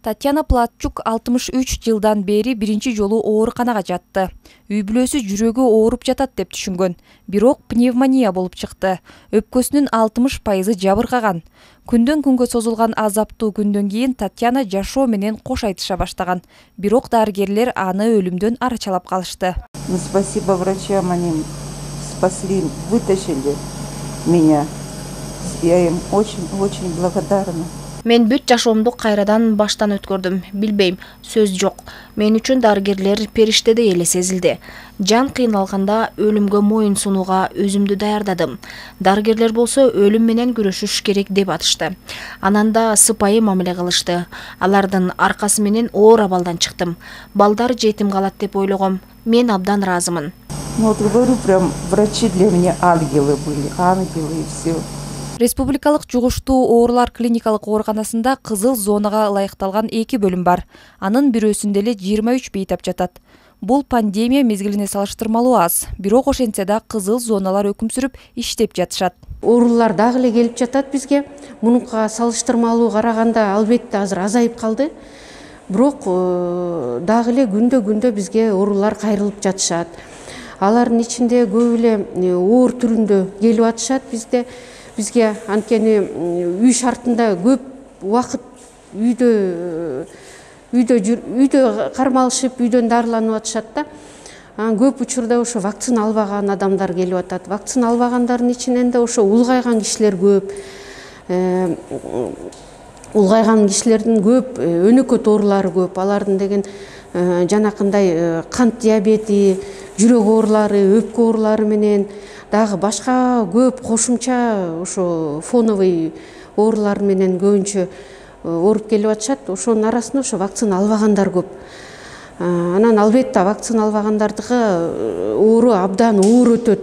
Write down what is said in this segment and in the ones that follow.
Татьяна Платчук 63 жылдан бери биринчи жолу ооруканага жатты. Үй бүлөсү жүрөгү ооруп жатат деп түшүнгөн. Бирок пневмония болуп чыкты. Өпкөсүнүн 60% жабыркаган. Күндөн күнгө созулган азаптуу күндөн кийин Татьяна жашоо менен кош айтыша баштаган. Бирок дарыгерлер аны өлүмдөн арачалап калышты. Спасибо врачам, они спасли, вытащили меня. Я им очень благодарна. Мен бүт жашоомду кайрадан баштан өткөрдүм. Билбейм, сөз жок. Мен үчүн дарыгерлер периштедей эле сезилди. Жан кыйналганда өлүмгө моюн сунууга өзүмдү даярдадым. Дарыгерлер болсо өлүм менен күрөшүш керек деп атышты. Анан да сыпайы мамиле кылышты. Алардын аркасы менен оор абалдан чыктым. Балдар жетим калат деп ойлогом. Мен абдан ыраазымын. Ну вот говорю, прям врачи для меня ангелы были, ангелы и все. Республикалык жугуштуу оорулар клиникалык ооруканасында кызыл зонага ылайыкталган 2 бөлүм бар. Анын бирөөсүндө эле 23 бейтап жатат. Бул пандемия мезгилине салыштырмалуу аз. Бирок ошентсе да кызыл зоналар өкүм сүрүп иштеп жатышат. Оорулар дагы эле келип жатат бизге. Мунуга салыштырмалуу караганда албетте азыр азайып калды. Бирок дагы эле күндө бизге оорулар кайрылып жатышат. Алардын ичинде көп эле оор түрүндө келип атышат бизге анткени үй шартында көп убакыт үйдө кармалышып, үйдөн дарыланып атышат да. Көп учурда ошо вакцина албаган адамдар келип атат. Вакцина албагандардын ичинен да ошо улгайган кишилер көп. Улгайган кишилердин көп өнөкөт оорулары көп. Алардын деген жанакындай кант диабети, жүрөк оорулары, өпкө оорулары менен дагы башка көп кошумча ошо фоновый оорулар менен көбүнчө ооруп келип атышат. Ошонун арасында ошо вакцина албагандар көп. Анан албетте вакцина албагандардыгы оору абдан оор өтөт.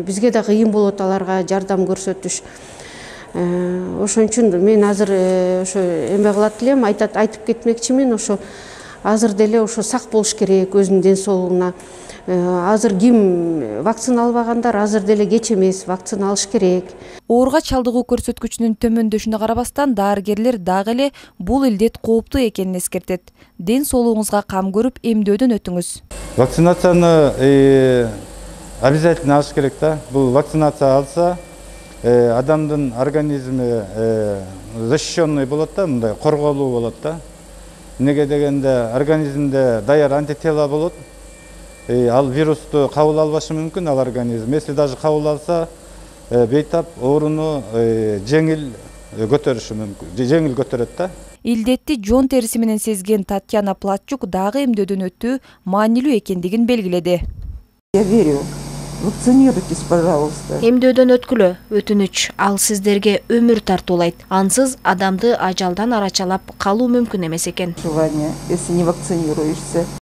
Бизге да кыйын болот аларга жардам көрсөтүш. Ошон үчүн мен азыр ошо эме кылат элем, айтып кетмекчимин, ошо азыр деле ошо сак болуш керек өзүнүн ден соолугуна. Азыр ким вакцина албагандар азыр деле кеч эмес, вакцина алыш керек. Ооруга чалдыгуу көрсөткүчүнүн төмөндөшүнө карабастан дарыгерлер дагы эле бул илдет кооптуу экенин эскертет. Ден соолугуңузга кам көрүп, эмдөөдөн өтүңүз. Вакцинацияны обязательно алыш керек да. Бул вакцинация алса, адамдын организми защищенный болот да, мындай корголуу болот да. Неге дегенде организмде даяр антитела болот. Ал вирусту кабыл албашы мүмкүн ал организм. Если даже кабыл алса, бейтап ооруну жеңил көтөрүшү мүмкүн. Жеңил көтөрөт да. Илдетти жон териси менен сезген Татьяна Платчук дагы эмдөөдөн өтүү маанилүү экендигин белгиледи. Я верю. Вакцинируйтесь, пожалуйста. Эмдөөдөн өткүлө, өтүнүч, ал сиздерге өмүр тартуулайт. Ансыз адамды ажалдан арачалап калуу мүмкүн эмес экен. Если не вакцинируешься.